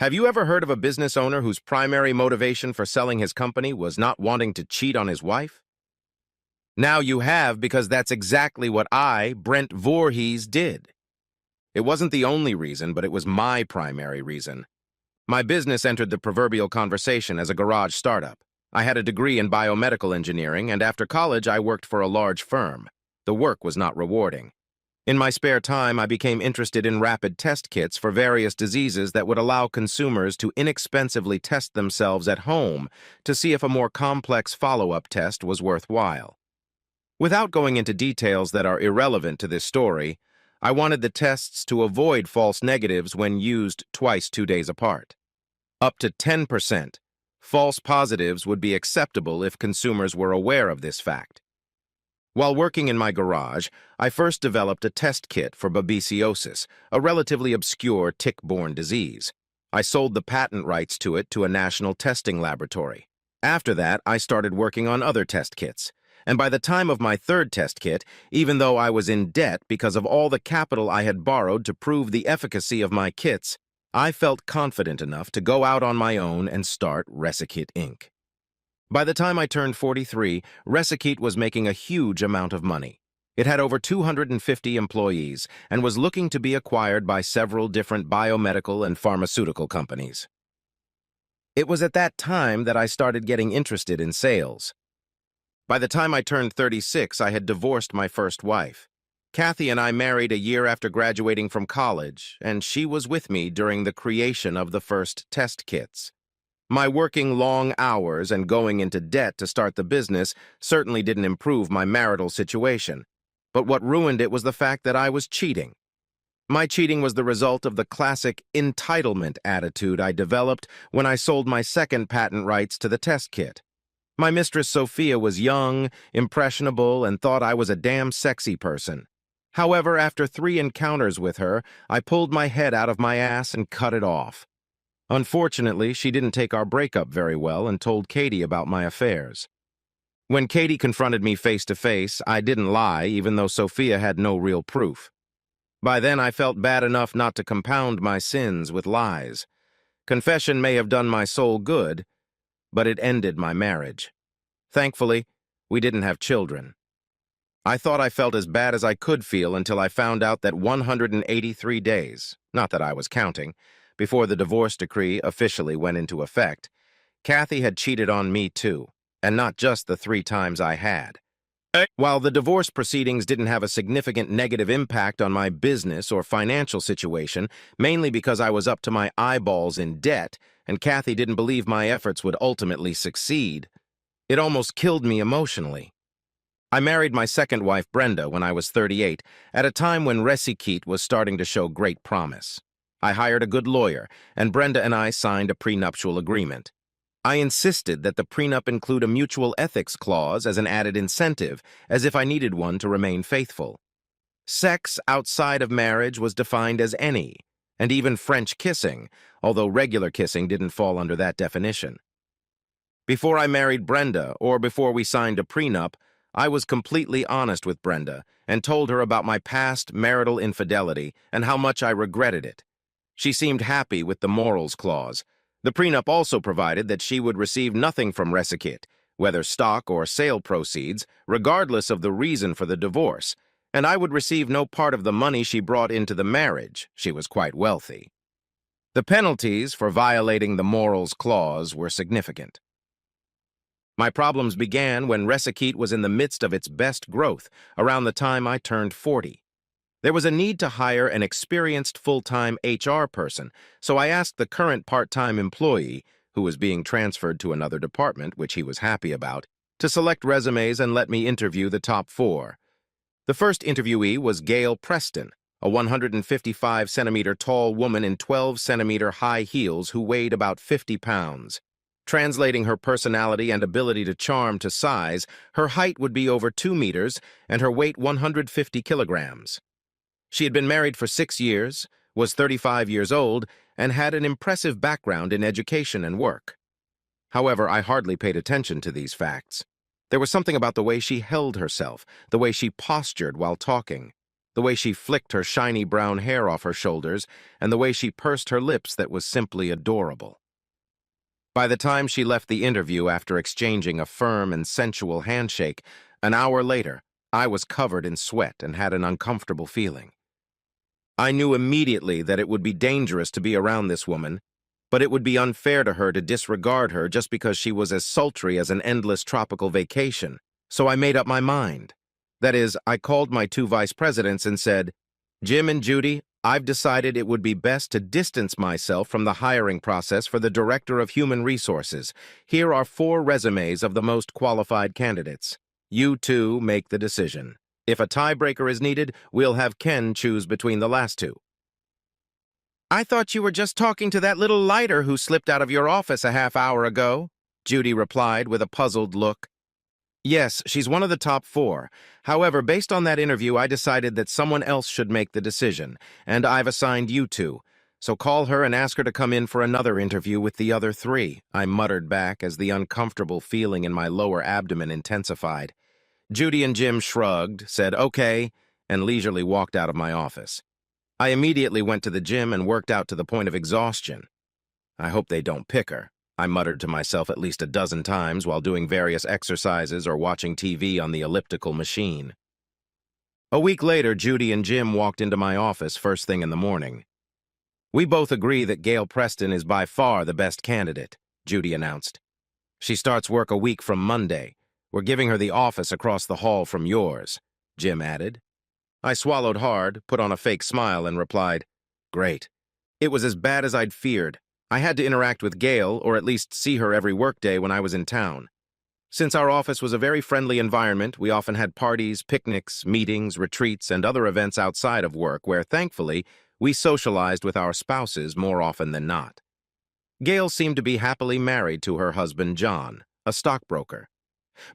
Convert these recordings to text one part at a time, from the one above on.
Have you ever heard of a business owner whose primary motivation for selling his company was not wanting to cheat on his wife? Now you have, because that's exactly what I, Brent Voorhees, did. It wasn't the only reason, but it was my primary reason. My business entered the proverbial conversation as a garage startup. I had a degree in biomedical engineering, and after college I worked for a large firm. The work was not rewarding. In my spare time, I became interested in rapid test kits for various diseases that would allow consumers to inexpensively test themselves at home to see if a more complex follow-up test was worthwhile. Without going into details that are irrelevant to this story, I wanted the tests to avoid false negatives when used twice 2 days apart. Up to 10%, false positives would be acceptable if consumers were aware of this fact. While working in my garage, I first developed a test kit for babesiosis, a relatively obscure tick-borne disease. I sold the patent rights to it to a national testing laboratory. After that, I started working on other test kits. And by the time of my third test kit, even though I was in debt because of all the capital I had borrowed to prove the efficacy of my kits, I felt confident enough to go out on my own and start Resakit Inc. By the time I turned 43, Resakit was making a huge amount of money. It had over 250 employees and was looking to be acquired by several different biomedical and pharmaceutical companies. It was at that time that I started getting interested in sales. By the time I turned 36, I had divorced my first wife. Kathy and I married a year after graduating from college, and she was with me during the creation of the first test kits. My working long hours and going into debt to start the business certainly didn't improve my marital situation, but what ruined it was the fact that I was cheating. My cheating was the result of the classic entitlement attitude I developed when I sold my second patent rights to the test kit. My mistress Sophia was young, impressionable, and thought I was a damn sexy person. However, after 3 encounters with her, I pulled my head out of my ass and cut it off. Unfortunately, she didn't take our breakup very well and told Katie about my affairs. When Katie confronted me face to face, I didn't lie, even though Sophia had no real proof. By then, I felt bad enough not to compound my sins with lies. Confession may have done my soul good, but it ended my marriage. Thankfully, we didn't have children. I thought I felt as bad as I could feel until I found out that 183 days, not that I was counting, before the divorce decree officially went into effect, Kathy had cheated on me too, and not just the 3 times I had. While the divorce proceedings didn't have a significant negative impact on my business or financial situation, mainly because I was up to my eyeballs in debt, and Kathy didn't believe my efforts would ultimately succeed, it almost killed me emotionally. I married my second wife, Brenda, when I was 38, at a time when Resakit was starting to show great promise. I hired a good lawyer, and Brenda and I signed a prenuptial agreement. I insisted that the prenup include a mutual ethics clause as an added incentive, as if I needed one to remain faithful. Sex outside of marriage was defined as any, and even French kissing, although regular kissing didn't fall under that definition. Before I married Brenda, or before we signed a prenup, I was completely honest with Brenda and told her about my past marital infidelity and how much I regretted it. She seemed happy with the morals clause. The prenup also provided that she would receive nothing from Resakit, whether stock or sale proceeds, regardless of the reason for the divorce, and I would receive no part of the money she brought into the marriage. She was quite wealthy. The penalties for violating the morals clause were significant. My problems began when Resakit was in the midst of its best growth, around the time I turned 40. There was a need to hire an experienced full-time HR person, so I asked the current part-time employee, who was being transferred to another department, which he was happy about, to select resumes and let me interview the top 4. The first interviewee was Gail Preston, a 155-centimeter tall woman in 12-centimeter high heels who weighed about 50 pounds. Translating her personality and ability to charm to size, her height would be over 2 meters and her weight 150 kilograms. She had been married for 6 years, was 35 years old, and had an impressive background in education and work. However, I hardly paid attention to these facts. There was something about the way she held herself, the way she postured while talking. the way she flicked her shiny brown hair off her shoulders, and the way she pursed her lips that was simply adorable. By the time she left the interview after exchanging a firm and sensual handshake, an hour later, I was covered in sweat and had an uncomfortable feeling. I knew immediately that it would be dangerous to be around this woman, but it would be unfair to her to disregard her just because she was as sultry as an endless tropical vacation, so I made up my mind. That is, I called my two vice presidents and said, "Jim and Judy, I've decided it would be best to distance myself from the hiring process for the Director of Human Resources. Here are 4 resumes of the most qualified candidates. You two make the decision. If a tiebreaker is needed, we'll have Ken choose between the last 2. "I thought you were just talking to that little lighter who slipped out of your office a half-hour ago," Judy replied with a puzzled look. "Yes, she's one of the top 4. However, based on that interview, I decided that someone else should make the decision, and I've assigned you 2. So call her and ask her to come in for another interview with the other 3, I muttered back as the uncomfortable feeling in my lower abdomen intensified. Judy and Jim shrugged, said okay, and leisurely walked out of my office. I immediately went to the gym and worked out to the point of exhaustion. I hope they don't pick her, I muttered to myself at least a dozen times while doing various exercises or watching TV on the elliptical machine. A week later, Judy and Jim walked into my office first thing in the morning. "We both agree that Gail Preston is by far the best candidate," Judy announced. "She starts work a week from Monday. We're giving her the office across the hall from yours," Jim added. I swallowed hard, put on a fake smile, and replied, "Great." It was as bad as I'd feared. I had to interact with Gail, or at least see her every workday when I was in town. Since our office was a very friendly environment, we often had parties, picnics, meetings, retreats, and other events outside of work where, thankfully, we socialized with our spouses more often than not. Gail seemed to be happily married to her husband, John, a stockbroker.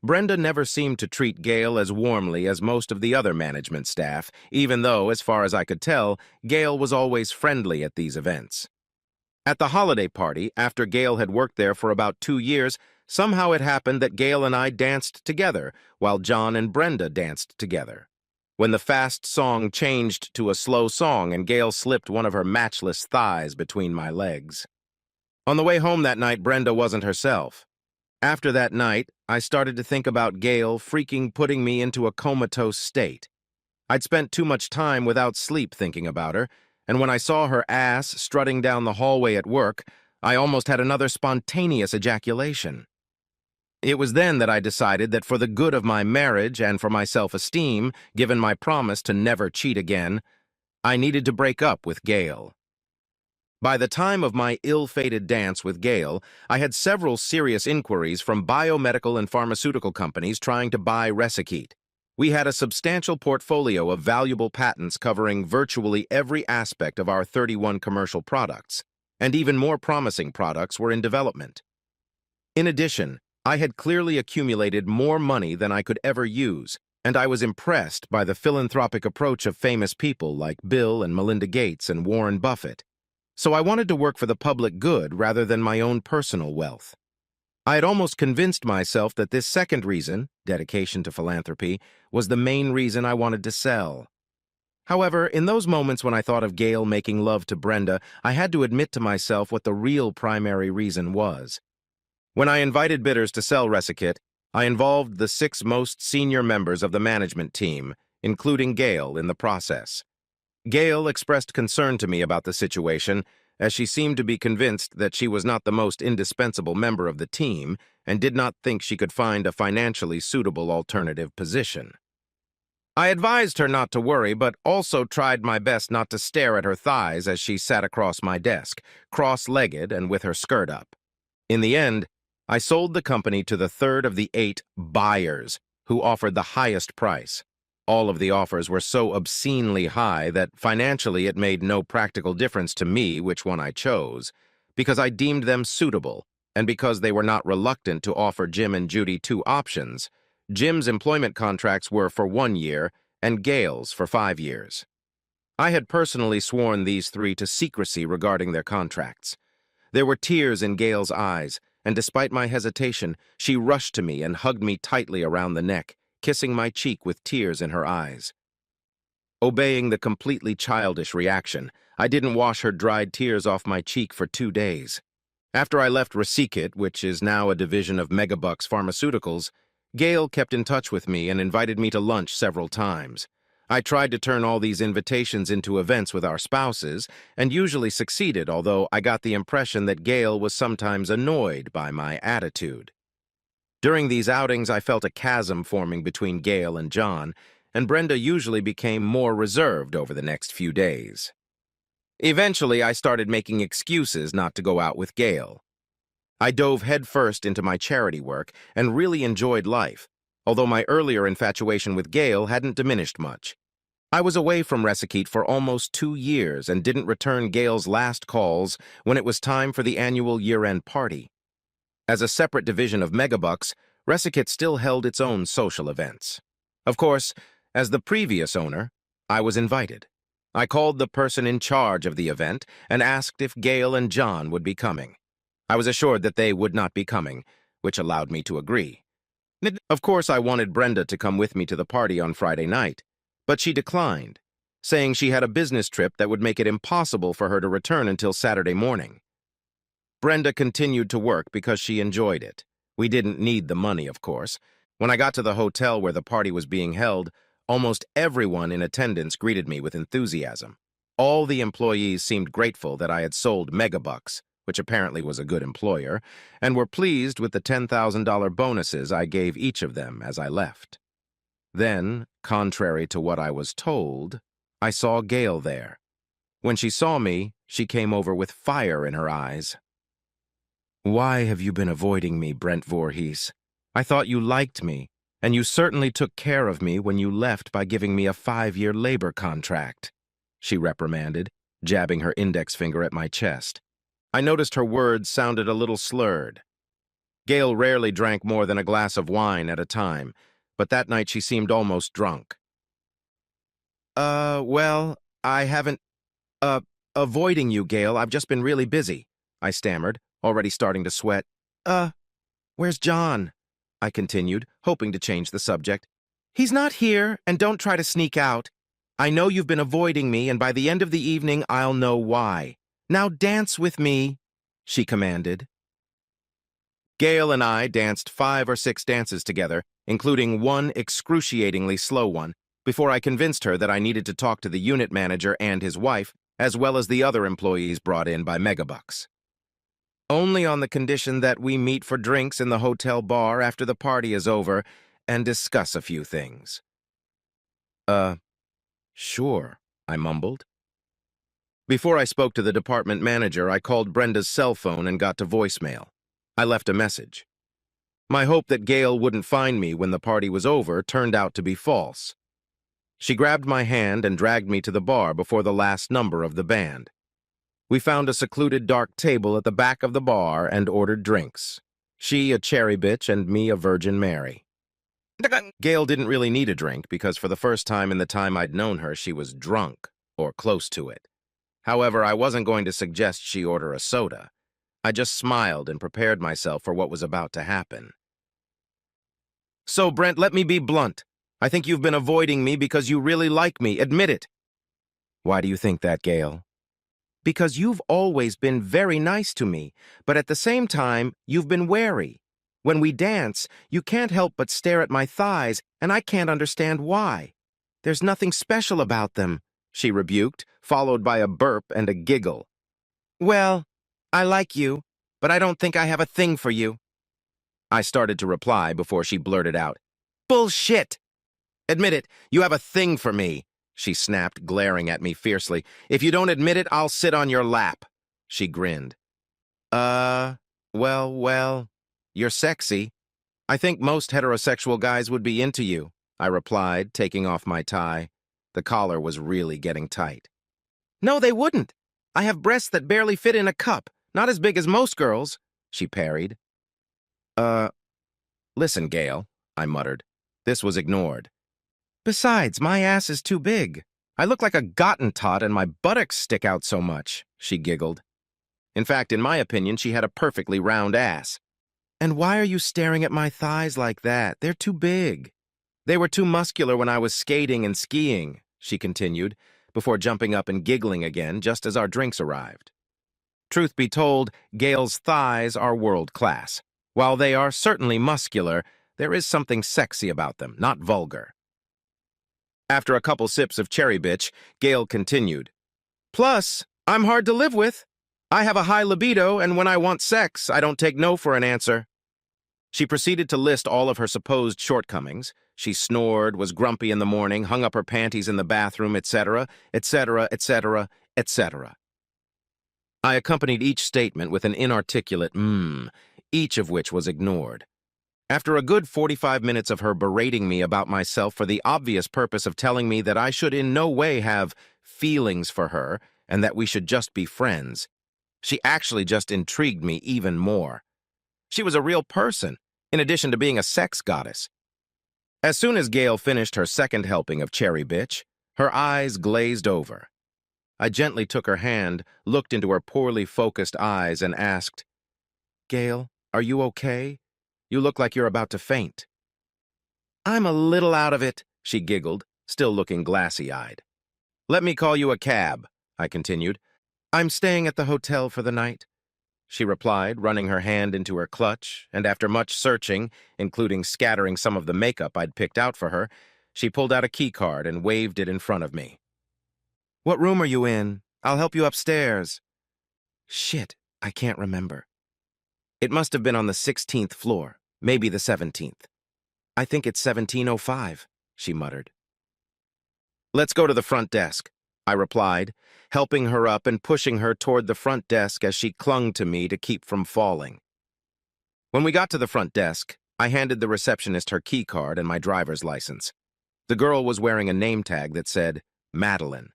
Brenda never seemed to treat Gail as warmly as most of the other management staff, even though, as far as I could tell, Gail was always friendly at these events. At the holiday party, after Gail had worked there for about 2 years, somehow it happened that Gail and I danced together, while John and Brenda danced together. When the fast song changed to a slow song and Gail slipped one of her matchless thighs between my legs. On the way home that night, Brenda wasn't herself. After that night, I started to think about Gail freaking putting me into a comatose state. I'd spent too much time without sleep thinking about her, and when I saw her ass strutting down the hallway at work, I almost had another spontaneous ejaculation. It was then that I decided that for the good of my marriage and for my self-esteem, given my promise to never cheat again, I needed to break up with Gail. By the time of my ill-fated dance with Gail, I had several serious inquiries from biomedical and pharmaceutical companies trying to buy Resicate. We had a substantial portfolio of valuable patents covering virtually every aspect of our 31 commercial products, and even more promising products were in development. In addition, I had clearly accumulated more money than I could ever use, and I was impressed by the philanthropic approach of famous people like Bill and Melinda Gates and Warren Buffett. So I wanted to work for the public good rather than my own personal wealth. I had almost convinced myself that this second reason, dedication to philanthropy, was the main reason I wanted to sell. However, in those moments when I thought of Gail making love to Brenda, I had to admit to myself what the real primary reason was. When I invited bidders to sell Resicate, I involved the 6 most senior members of the management team, including Gail, in the process. Gail expressed concern to me about the situation, as she seemed to be convinced that she was not the most indispensable member of the team and did not think she could find a financially suitable alternative position. I advised her not to worry, but also tried my best not to stare at her thighs as she sat across my desk, cross-legged and with her skirt up. In the end, I sold the company to the 3rd of the 8 buyers who offered the highest price. All of the offers were so obscenely high that financially it made no practical difference to me which one I chose, because I deemed them suitable, and because they were not reluctant to offer Jim and Judy 2 options. Jim's employment contracts were for 1 year, and Gail's for 5 years. I had personally sworn these 3 to secrecy regarding their contracts. There were tears in Gail's eyes, and despite my hesitation, she rushed to me and hugged me tightly around the neck, kissing my cheek with tears in her eyes. Obeying the completely childish reaction, I didn't wash her dried tears off my cheek for 2 days. After I left Resikit, which is now a division of Megabucks Pharmaceuticals, Gail kept in touch with me and invited me to lunch several times. I tried to turn all these invitations into events with our spouses, and usually succeeded, although I got the impression that Gail was sometimes annoyed by my attitude. During these outings, I felt a chasm forming between Gail and John, and Brenda usually became more reserved over the next few days. Eventually, I started making excuses not to go out with Gail. I dove headfirst into my charity work and really enjoyed life, although my earlier infatuation with Gail hadn't diminished much. I was away from Resikit for almost 2 years and didn't return Gail's last calls when it was time for the annual year-end party. As a separate division of Megabucks, Resikit still held its own social events. Of course, as the previous owner, I was invited. I called the person in charge of the event and asked if Gail and John would be coming. I was assured that they would not be coming, which allowed me to agree. Of course, I wanted Brenda to come with me to the party on Friday night, but she declined, saying she had a business trip that would make it impossible for her to return until Saturday morning. Brenda continued to work because she enjoyed it. We didn't need the money, of course. When I got to the hotel where the party was being held, almost everyone in attendance greeted me with enthusiasm. All the employees seemed grateful that I had sold Megabucks, which apparently was a good employer, and were pleased with the $10,000 bonuses I gave each of them as I left. Then, contrary to what I was told, I saw Gail there. When she saw me, she came over with fire in her eyes. "Why have you been avoiding me, Brent Voorhees? I thought you liked me, and you certainly took care of me when you left by giving me a 5-year labor contract," she reprimanded, jabbing her index finger at my chest. I noticed her words sounded a little slurred. Gail rarely drank more than a glass of wine at a time, but that night she seemed almost drunk. Well, I haven't, avoiding you, Gail. I've just been really busy," I stammered, already starting to sweat. Where's John?" I continued, hoping to change the subject. "He's not here, and don't try to sneak out. I know you've been avoiding me, and by the end of the evening, I'll know why. Now dance with me," she commanded. Gail and I danced 5 or 6 dances together, including one excruciatingly slow one, before I convinced her that I needed to talk to the unit manager and his wife, as well as the other employees brought in by Megabucks. Only on the condition that we meet for drinks in the hotel bar after the party is over and discuss a few things. Sure," I mumbled. Before I spoke to the department manager, I called Brenda's cell phone and got to voicemail. I left a message. My hope that Gail wouldn't find me when the party was over turned out to be false. She grabbed my hand and dragged me to the bar before the last number of the band. We found a secluded dark table at the back of the bar and ordered drinks. She a cherry bitch and me a Virgin Mary. Gail didn't really need a drink because for the first time in the time I'd known her, she was drunk, or close to it. However, I wasn't going to suggest she order a soda. I just smiled and prepared myself for what was about to happen. "So, Brent, let me be blunt. I think you've been avoiding me because you really like me. Admit it." "Why do you think that, Gail?" "Because you've always been very nice to me, but at the same time, you've been wary. When we dance, you can't help but stare at my thighs, and I can't understand why. There's nothing special about them," she rebuked, followed by a burp and a giggle. "Well, I like you, but I don't think I have a thing for you." I started to reply before she blurted out, "Bullshit! Admit it, you have a thing for me," she snapped, glaring at me fiercely. "If you don't admit it, I'll sit on your lap." She grinned. Well, you're sexy. I think most heterosexual guys would be into you," I replied, taking off my tie. The collar was really getting tight. "No, they wouldn't. I have breasts that barely fit in a cup, not as big as most girls," she parried. Listen, Gail," I muttered. This was ignored. "Besides, my ass is too big. I look like a Gottentot and my buttocks stick out so much," she giggled. In fact, in my opinion, she had a perfectly round ass. "And why are you staring at my thighs like that? They're too big. They were too muscular when I was skating and skiing. she continued, before jumping up and giggling again just as our drinks arrived. Truth be told, Gail's thighs are world-class. While they are certainly muscular, there is something sexy about them, not vulgar. After a couple sips of cherry bitch, Gail continued, "Plus, I'm hard to live with. I have a high libido, and when I want sex, I don't take no for an answer." She proceeded to list all of her supposed shortcomings. She snored, was grumpy in the morning, hung up her panties in the bathroom, etc., etc., etc., etc. I accompanied each statement with an inarticulate each of which was ignored. After a good 45 minutes of her berating me about myself for the obvious purpose of telling me that I should in no way have feelings for her and that we should just be friends, she actually just intrigued me even more. She was a real person, in addition to being a sex goddess. As soon as Gail finished her second helping of cherry bitch, her eyes glazed over. I gently took her hand, looked into her poorly focused eyes, and asked, "Gail, are you okay? You look like you're about to faint." "I'm a little out of it," she giggled, still looking glassy-eyed. "Let me call you a cab," I continued. "I'm staying at the hotel for the night," she replied, running her hand into her clutch, and after much searching, including scattering some of the makeup I'd picked out for her, she pulled out a key card and waved it in front of me. "What room are you in? I'll help you upstairs." Shit, I can't remember. It must have been on the 16th floor, maybe the 17th. "I think it's 1705, she muttered. "Let's go to the front desk," I replied, helping her up and pushing her toward the front desk as she clung to me to keep from falling. When we got to the front desk, I handed the receptionist her key card and my driver's license. The girl was wearing a name tag that said, Madeline.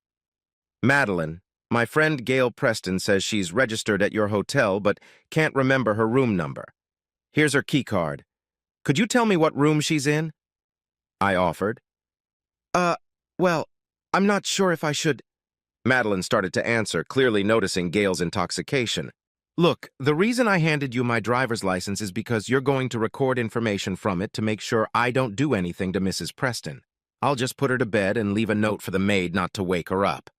"Madeline, my friend Gail Preston says she's registered at your hotel but can't remember her room number. Here's her key card. Could you tell me what room she's in?" I offered. Well, I'm not sure if I should..." Madeline started to answer, clearly noticing Gail's intoxication. "Look, the reason I handed you my driver's license is because you're going to record information from it to make sure I don't do anything to Mrs. Preston. I'll just put her to bed and leave a note for the maid not to wake her up.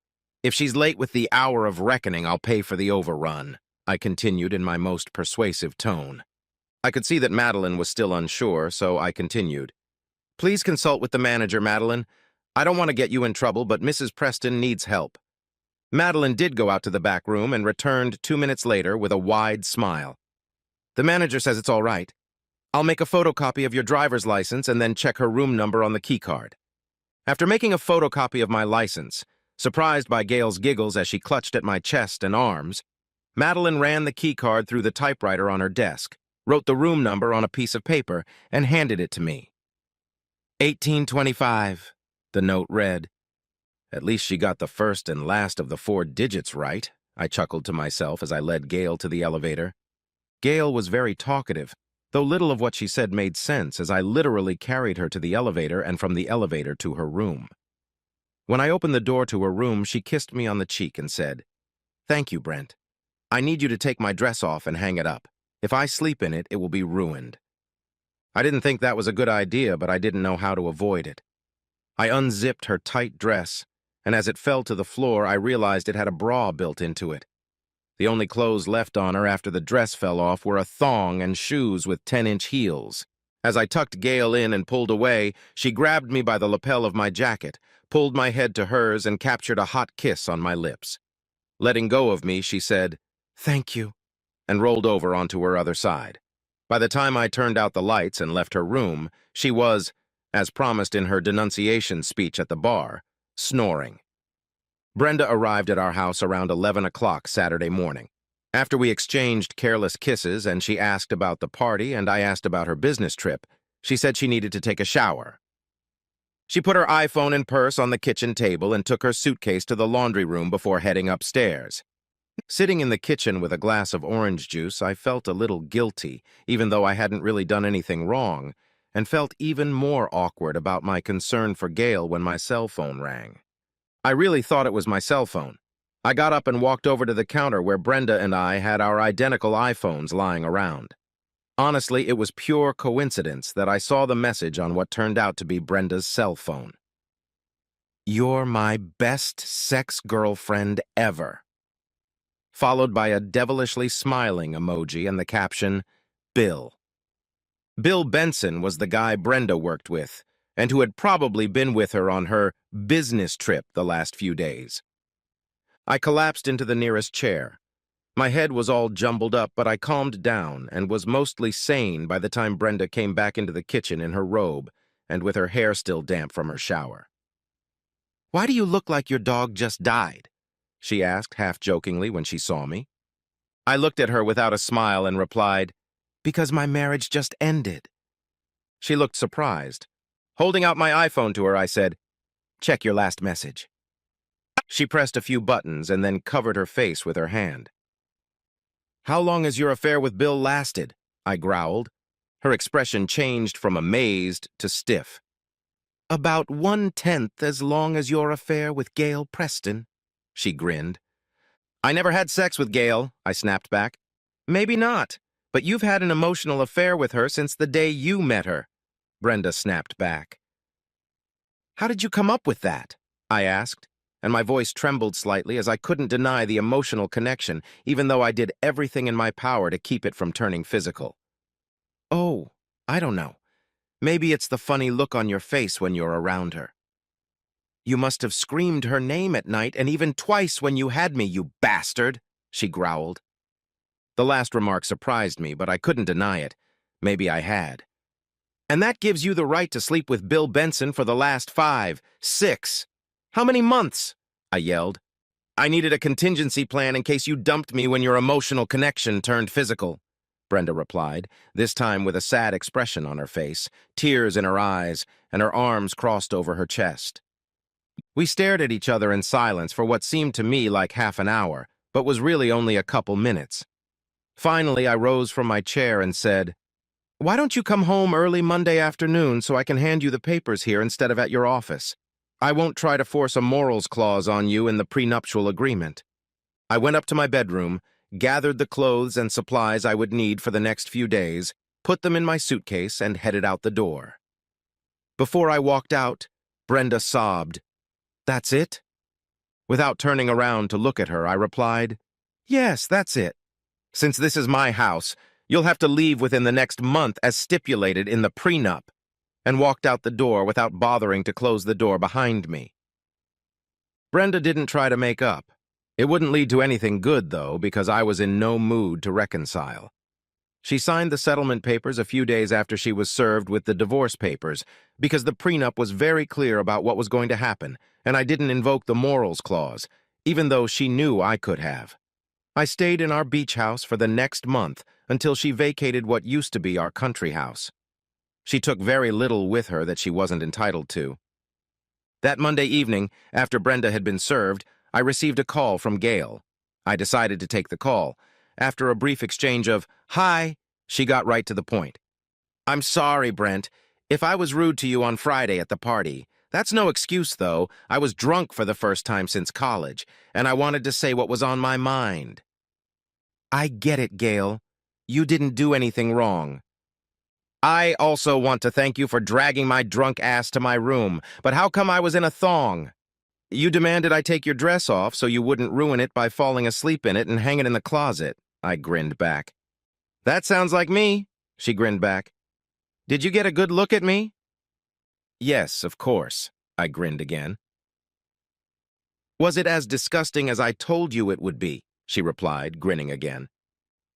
If she's late with the hour of reckoning, I'll pay for the overrun," I continued in my most persuasive tone. I could see that Madeline was still unsure, so I continued. "Please consult with the manager, Madeline. I don't want to get you in trouble, but Mrs. Preston needs help." Madeline did go out to the back room and returned 2 minutes later with a wide smile. "The manager says it's all right. I'll make a photocopy of your driver's license and then check her room number on the key card." After making a photocopy of my license, surprised by Gail's giggles as she clutched at my chest and arms, Madeline ran the key card through the typewriter on her desk, wrote the room number on a piece of paper, and handed it to me. 1825, the note read. At least she got the first and last of the 4 digits right, I chuckled to myself as I led Gail to the elevator. Gail was very talkative, though little of what she said made sense as I literally carried her to the elevator and from the elevator to her room. When I opened the door to her room, she kissed me on the cheek and said, "Thank you, Brent. I need you to take my dress off and hang it up. If I sleep in it, it will be ruined." I didn't think that was a good idea, but I didn't know how to avoid it. I unzipped her tight dress, and as it fell to the floor, I realized it had a bra built into it. The only clothes left on her after the dress fell off were a thong and shoes with 10-inch heels. As I tucked Gail in and pulled away, she grabbed me by the lapel of my jacket, pulled my head to hers, and captured a hot kiss on my lips. Letting go of me, she said, "Thank you," and rolled over onto her other side. By the time I turned out the lights and left her room, she was, as promised in her denunciation speech at the bar, snoring. Brenda arrived at our house around 11 o'clock Saturday morning. After we exchanged careless kisses and she asked about the party and I asked about her business trip, she said she needed to take a shower. She put her iPhone and purse on the kitchen table and took her suitcase to the laundry room before heading upstairs. Sitting in the kitchen with a glass of orange juice, I felt a little guilty, even though I hadn't really done anything wrong, and felt even more awkward about my concern for Gail when my cell phone rang. I really thought it was my cell phone. I got up and walked over to the counter where Brenda and I had our identical iPhones lying around. Honestly, it was pure coincidence that I saw the message on what turned out to be Brenda's cell phone. "You're my best sex girlfriend ever," followed by a devilishly smiling emoji and the caption, Bill. Bill Benson was the guy Brenda worked with, and who had probably been with her on her business trip the last few days. I collapsed into the nearest chair. My head was all jumbled up, but I calmed down and was mostly sane by the time Brenda came back into the kitchen in her robe and with her hair still damp from her shower. "Why do you look like your dog just died?" she asked half-jokingly when she saw me. I looked at her without a smile and replied, "Because my marriage just ended." She looked surprised. Holding out my iPhone to her, I said, "Check your last message." She pressed a few buttons and then covered her face with her hand. "How long has your affair with Bill lasted?" I growled. Her expression changed from amazed to stiff. "About 1/10 as long as your affair with Gail Preston," she grinned. "I never had sex with Gail," I snapped back. "Maybe not, but you've had an emotional affair with her since the day you met her," Brenda snapped back. "How did you come up with that?" I asked, and my voice trembled slightly as I couldn't deny the emotional connection, even though I did everything in my power to keep it from turning physical. "Oh, I don't know. Maybe it's the funny look on your face when you're around her." "You must have screamed her name at night and even twice when you had me, you bastard," she growled. The last remark surprised me, but I couldn't deny it. Maybe I had. "And that gives you the right to sleep with Bill Benson for the last 5, 6. How many months?" I yelled. "I needed a contingency plan in case you dumped me when your emotional connection turned physical," Brenda replied, this time with a sad expression on her face, tears in her eyes, and her arms crossed over her chest. We stared at each other in silence for what seemed to me like half an hour, but was really only a couple minutes. Finally, I rose from my chair and said, "Why don't you come home early Monday afternoon so I can hand you the papers here instead of at your office? I won't try to force a morals clause on you in the prenuptial agreement." I went up to my bedroom, gathered the clothes and supplies I would need for the next few days, put them in my suitcase, and headed out the door. Before I walked out, Brenda sobbed, "That's it?" Without turning around to look at her, I replied, "Yes, that's it. Since this is my house, you'll have to leave within the next month as stipulated in the prenup," and walked out the door without bothering to close the door behind me. Brenda didn't try to make up. It wouldn't lead to anything good, though, because I was in no mood to reconcile. She signed the settlement papers a few days after she was served with the divorce papers, because the prenup was very clear about what was going to happen, and I didn't invoke the morals clause, even though she knew I could have. I stayed in our beach house for the next month until she vacated what used to be our country house. She took very little with her that she wasn't entitled to. That Monday evening, after Brenda had been served, I received a call from Gail. I decided to take the call. After a brief exchange of, "Hi," she got right to the point. "I'm sorry, Brent. If I was rude to you on Friday at the party, that's no excuse, though. I was drunk for the first time since college, and I wanted to say what was on my mind." "I get it, Gail. You didn't do anything wrong." "I also want to thank you for dragging my drunk ass to my room, but how come I was in a thong? You demanded I take your dress off so you wouldn't ruin it by falling asleep in it and hang it in the closet," I grinned back. "That sounds like me," she grinned back. "Did you get a good look at me?" "Yes, of course," I grinned again. "Was it as disgusting as I told you it would be?" she replied, grinning again.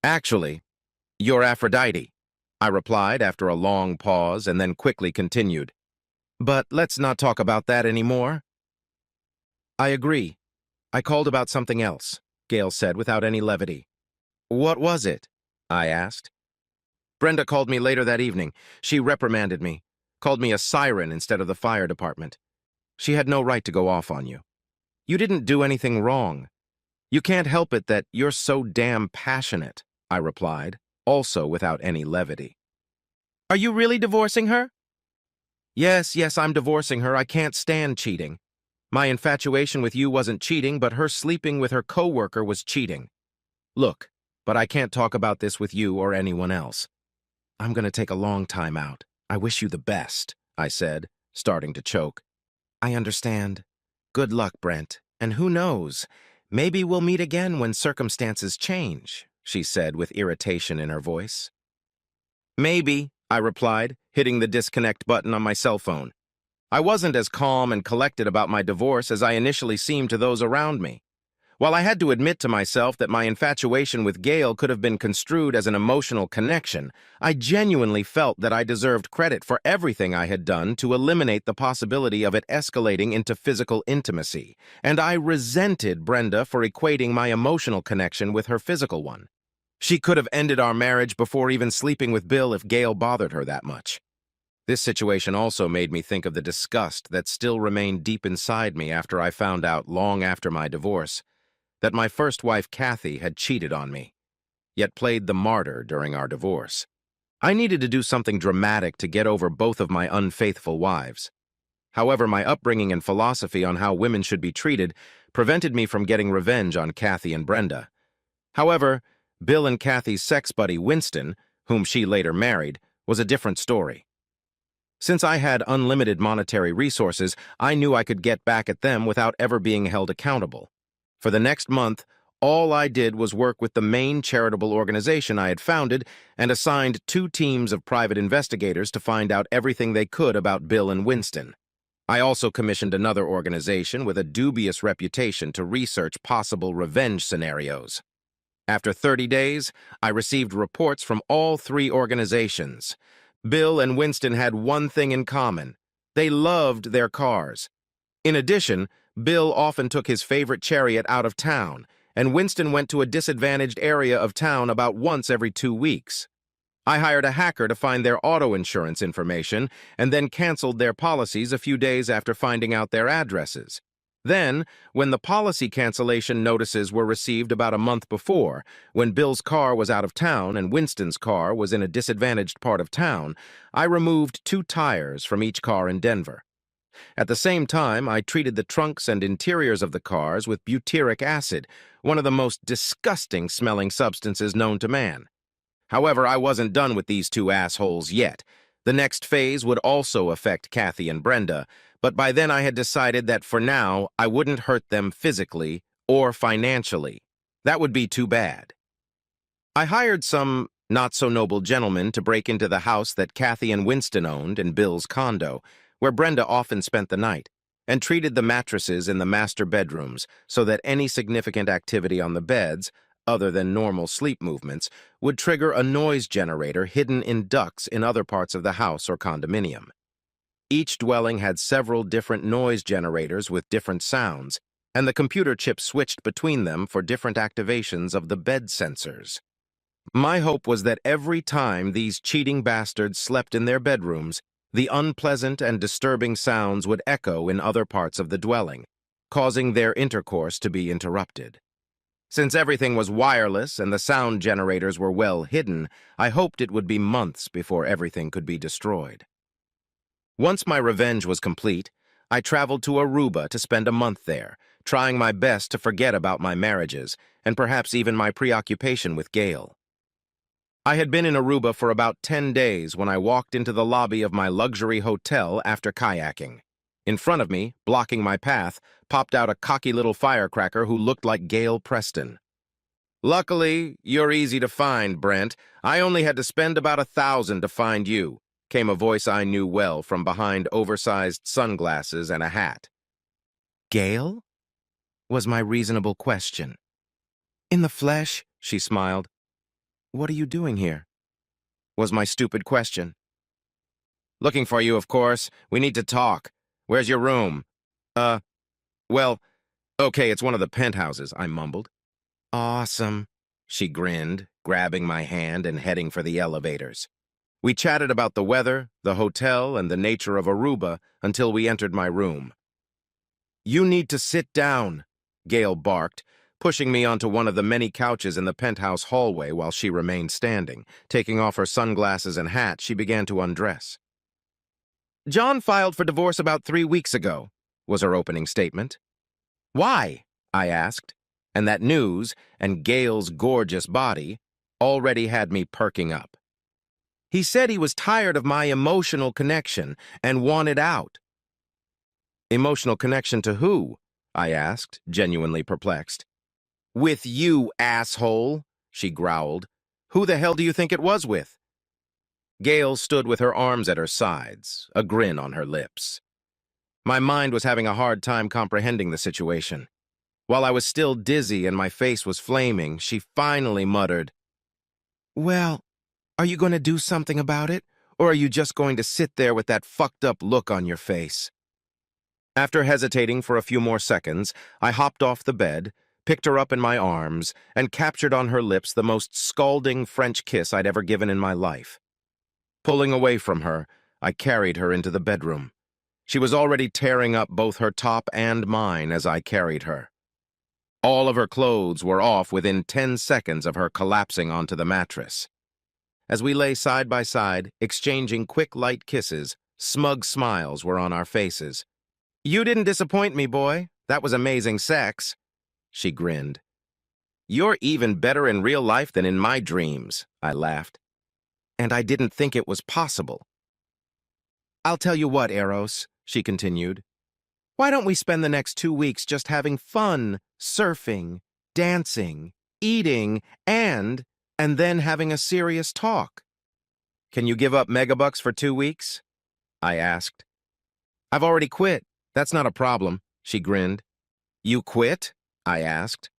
"Actually, you're Aphrodite," I replied after a long pause and then quickly continued. "But let's not talk about that anymore." "I agree. I called about something else," Gail said without any levity. "What was it?" I asked. "Brenda called me later that evening. She reprimanded me, called me a siren instead of the fire department. She had no right to go off on you. You didn't do anything wrong. You can't help it that you're so damn passionate," I replied, also without any levity. "Are you really divorcing her?" Yes, I'm divorcing her. I can't stand cheating. My infatuation with you wasn't cheating, but her sleeping with her coworker was cheating. Look, but I can't talk about this with you or anyone else. I'm going to take a long time out. I wish you the best," I said, starting to choke. "I understand. Good luck, Brent. And who knows, maybe we'll meet again when circumstances change, she said with irritation in her voice. Maybe, I replied, hitting the disconnect button on my cell phone. I wasn't as calm and collected about my divorce as I initially seemed to those around me. While I had to admit to myself that my infatuation with Gail could have been construed as an emotional connection, I genuinely felt that I deserved credit for everything I had done to eliminate the possibility of it escalating into physical intimacy, and I resented Brenda for equating my emotional connection with her physical one. She could have ended our marriage before even sleeping with Bill if Gail bothered her that much. This situation also made me think of the disgust that still remained deep inside me after I found out, long after my divorce, that my first wife, Kathy, had cheated on me, yet played the martyr during our divorce. I needed to do something dramatic to get over both of my unfaithful wives. However, my upbringing and philosophy on how women should be treated prevented me from getting revenge on Kathy and Brenda. However, Bill and Kathy's sex buddy, Winston, whom she later married, was a different story. Since I had unlimited monetary resources, I knew I could get back at them without ever being held accountable. For the next month, all I did was work with the main charitable organization I had founded and assigned 2 teams of private investigators to find out everything they could about Bill and Winston. I also commissioned another organization with a dubious reputation to research possible revenge scenarios. After 30 days, I received reports from all 3 organizations. Bill and Winston had one thing in common. They loved their cars. In addition, Bill often took his favorite chariot out of town, and Winston went to a disadvantaged area of town about once every 2 weeks. I hired a hacker to find their auto insurance information and then canceled their policies a few days after finding out their addresses. Then, when the policy cancellation notices were received about a month before, when Bill's car was out of town and Winston's car was in a disadvantaged part of town, I removed 2 tires from each car in Denver. At the same time, I treated the trunks and interiors of the cars with butyric acid, one of the most disgusting-smelling substances known to man. However, I wasn't done with these 2 assholes yet. The next phase would also affect Kathy and Brenda, but by then I had decided that for now, I wouldn't hurt them physically or financially. That would be too bad. I hired some not-so-noble gentlemen to break into the house that Kathy and Winston owned in Bill's condo, where Brenda often spent the night, and treated the mattresses in the master bedrooms so that any significant activity on the beds, other than normal sleep movements, would trigger a noise generator hidden in ducts in other parts of the house or condominium. Each dwelling had several different noise generators with different sounds, and the computer chip switched between them for different activations of the bed sensors. My hope was that every time these cheating bastards slept in their bedrooms, the unpleasant and disturbing sounds would echo in other parts of the dwelling, causing their intercourse to be interrupted. Since everything was wireless and the sound generators were well hidden, I hoped it would be months before everything could be destroyed. Once my revenge was complete, I traveled to Aruba to spend a month there, trying my best to forget about my marriages and perhaps even my preoccupation with Gail. I had been in Aruba for about 10 days when I walked into the lobby of my luxury hotel after kayaking. In front of me, blocking my path, popped out a cocky little firecracker who looked like Gail Preston. "Luckily, you're easy to find, Brent. I only had to spend about $1,000 to find you," came a voice I knew well from behind oversized sunglasses and a hat. "Gail?" was my reasonable question. "In the flesh," she smiled. "What are you doing here?" was my stupid question. "Looking for you, of course. We need to talk. Where's your room?" Well, okay, it's one of the penthouses," I mumbled. "Awesome," she grinned, grabbing my hand and heading for the elevators. We chatted about the weather, the hotel, and the nature of Aruba until we entered my room. "You need to sit down," Gail barked, pushing me onto one of the many couches in the penthouse hallway while she remained standing. Taking off her sunglasses and hat, she began to undress. "John filed for divorce about 3 weeks ago," was her opening statement. "Why?" I asked, and that news, and Gail's gorgeous body, already had me perking up. "He said he was tired of my emotional connection and wanted out." Emotional connection to who? I asked, genuinely perplexed. With you, asshole, she growled. Who the hell do you think it was with? Gail stood with her arms at her sides, a grin on her lips. My mind was having a hard time comprehending the situation. While I was still dizzy and my face was flaming, she finally muttered, Well, are you going to do something about it, or are you just going to sit there with that fucked up look on your face? After hesitating for a few more seconds, I hopped off the bed, picked her up in my arms, and captured on her lips the most scalding French kiss I'd ever given in my life. Pulling away from her, I carried her into the bedroom. She was already tearing up both her top and mine as I carried her. All of her clothes were off within 10 seconds of her collapsing onto the mattress. As we lay side by side, exchanging quick, light kisses, smug smiles were on our faces. You didn't disappoint me, boy. That was amazing sex. She grinned. You're even better in real life than in my dreams, I laughed. And I didn't think it was possible. I'll tell you what, Eros, she continued. Why don't we spend the next 2 weeks just having fun, surfing, dancing, eating, and then having a serious talk? Can you give up megabucks for 2 weeks? I asked. I've already quit. That's not a problem, she grinned. You quit? I asked.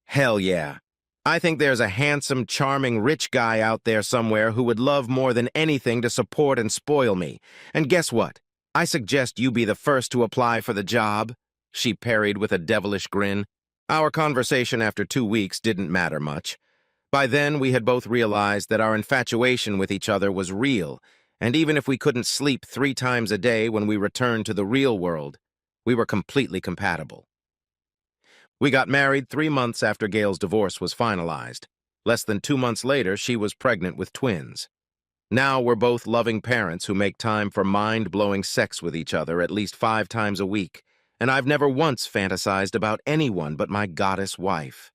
Hell yeah. I think there's a handsome, charming, rich guy out there somewhere who would love more than anything to support and spoil me. And guess what? I suggest you be the first to apply for the job, she parried with a devilish grin. Our conversation after 2 weeks didn't matter much. By then, we had both realized that our infatuation with each other was real, and even if we couldn't sleep 3 times a day when we returned to the real world, we were completely compatible. We got married 3 months after Gail's divorce was finalized. Less than 2 months later, she was pregnant with twins. Now we're both loving parents who make time for mind-blowing sex with each other at least 5 times a week, and I've never once fantasized about anyone but my goddess wife.